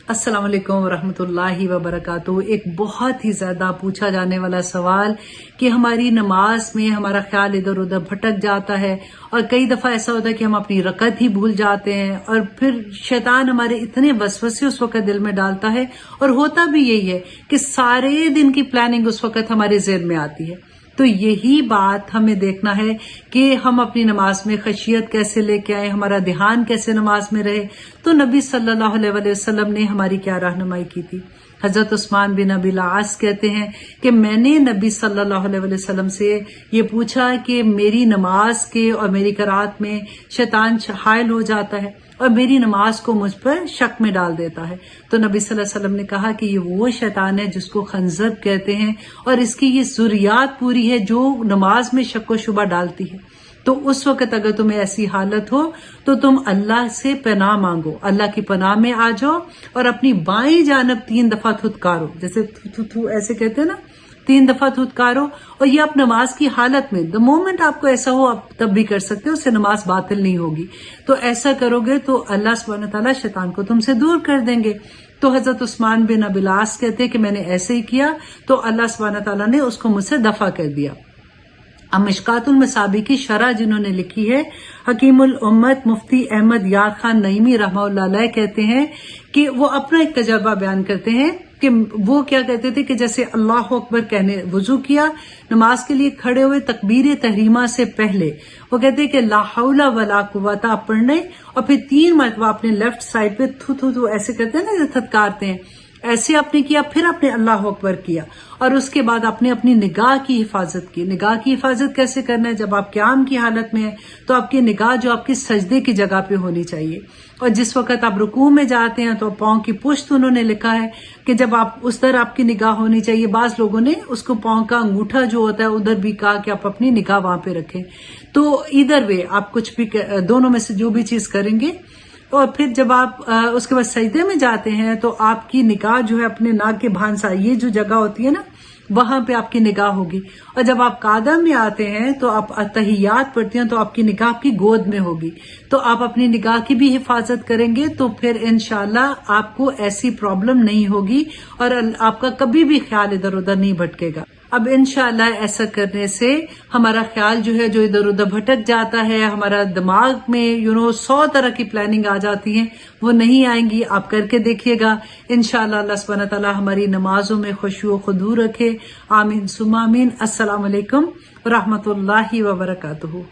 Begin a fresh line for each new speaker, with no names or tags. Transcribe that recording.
अस्सलाम वालेकुम रहमतुल्लाहि व बरकातुहू। एक बहुत ही ज्यादा पूछा जाने वाला सवाल कि हमारी नमाज में हमारा ख्याल इधर उधर भटक जाता है और कई दफा ऐसा होता है कि हम अपनी रकत ही भूल जाते हैं और फिर शैतान हमारे इतने वसवसे उस वक्त दिल में डालता है और होता भी यही है कि सारे दिन की प्लानिंग उस वक्त हमारे ज़हन में आती है। तो यही बात हमें देखना है कि हम अपनी नमाज में खशियत कैसे लेके आए, हमारा ध्यान कैसे नमाज में रहे। तो नबी सल्लल्लाहु अलैहि वसल्लम ने हमारी क्या रहनुमाई की थी। हजरत उस्मान बिन अबी आस कहते हैं कि मैंने नबी सल्लल्लाहु अलैहि वसल्लम से ये पूछा कि मेरी नमाज के और मेरी करात में शैतान हायल हो जाता है और मेरी नमाज को मुझ पर शक में डाल देता है। तो नबी सल्लल्लाहु अलैहि वसल्लम ने कहा कि ये वो शैतान है जिसको खंजब कहते हैं और इसकी ये ज़ुर्रियात पूरी है जो नमाज में शक व शुबा डालती है। तो उस वक्त अगर तुम्हें ऐसी हालत हो तो तुम अल्लाह से पनाह मांगो, अल्लाह की पनाह में आ जाओ और अपनी बाईं जानब 3 दफा थुतकारो, जैसे थू थू ऐसे कहते हैं ना, 3 दफा थुतकारो। और ये आप नमाज की हालत में द मोमेंट आपको ऐसा हो आप तब भी कर सकते हो, उससे नमाज बातिल नहीं होगी। तो ऐसा करोगे तो अल्लाह सुब्हानहू व तआला शैतान को तुमसे दूर कर देंगे। तो हजरत उस्मान बिन अबी आस कहते हैं कि मैंने ऐसे ही किया तो अल्लाह सुब्हानहू व तआला ने उसको मुझसे दफा कर दिया। अब मिशकातुल मसाबी की शरह जिन्होंने लिखी है, हकीमुल उम्मत मुफ्ती अहमद यार खान नईमी रहमतुल्लाह अलैह कहते हैं कि वो अपना एक तजर्बा बयान करते हैं कि वो क्या कहते थे कि जैसे अल्लाह अकबर कहने वुजू किया, नमाज के लिए खड़े हुए तकबीर तहरीमा से पहले वो कहते हैं कि ला हौला वला कुव्वता पढ़ने और फिर 3 मरतबा अपने लेफ्ट साइड पे थू थू थू ऐसे करते हैं ना, थतकारते हैं, ऐसे आपने किया, फिर आपने अल्लाह अकबर किया और उसके बाद आपने अपनी निगाह की हिफाजत की। निगाह की हिफाजत कैसे करना है? जब आप क़याम की हालत में है तो आपकी निगाह जो आपकी सजदे की जगह पे होनी चाहिए और जिस वक्त आप रुकू में जाते हैं तो पाँव की पुश्त उन्होंने लिखा है कि जब आप उस तरह आपकी निगाह होनी चाहिए। बाज लोगों ने उसको पाँव का अंगूठा जो होता है उधर भी कहा कि आप अपनी निगाह वहां पे रखें। तो इधर वे आप कुछ भी दोनों में से जो भी चीज करेंगे और फिर जब आप उसके बाद सजदे में जाते हैं तो आपकी निगाह जो है अपने नाक के भांसा, ये जो जगह होती है ना, वहां पे आपकी निगाह होगी। और जब आप कादा में आते हैं तो आप तहियात पढ़ते हैं तो आपकी निगाह आपकी गोद में होगी। तो आप अपनी निगाह की भी हिफाजत करेंगे तो फिर इंशाल्लाह आपको ऐसी प्रॉब्लम नहीं होगी और आपका कभी भी ख्याल इधर उधर नहीं भटकेगा। अब इंशाल्लाह ऐसा करने से हमारा ख्याल जो है जो इधर उधर भटक जाता है, हमारा दिमाग में 100 तरह की प्लानिंग आ जाती है, वो नहीं आएंगी। आप करके देखिएगा, इंशाल्लाह अल्लाह सुब्हानहू व तआला हमारी नमाजों में खुशू खुदू रखे। आमीन सुम्मा आमीन। अस्सलाम वालेकुम रहमतुल्लाहि व बरकातुहू।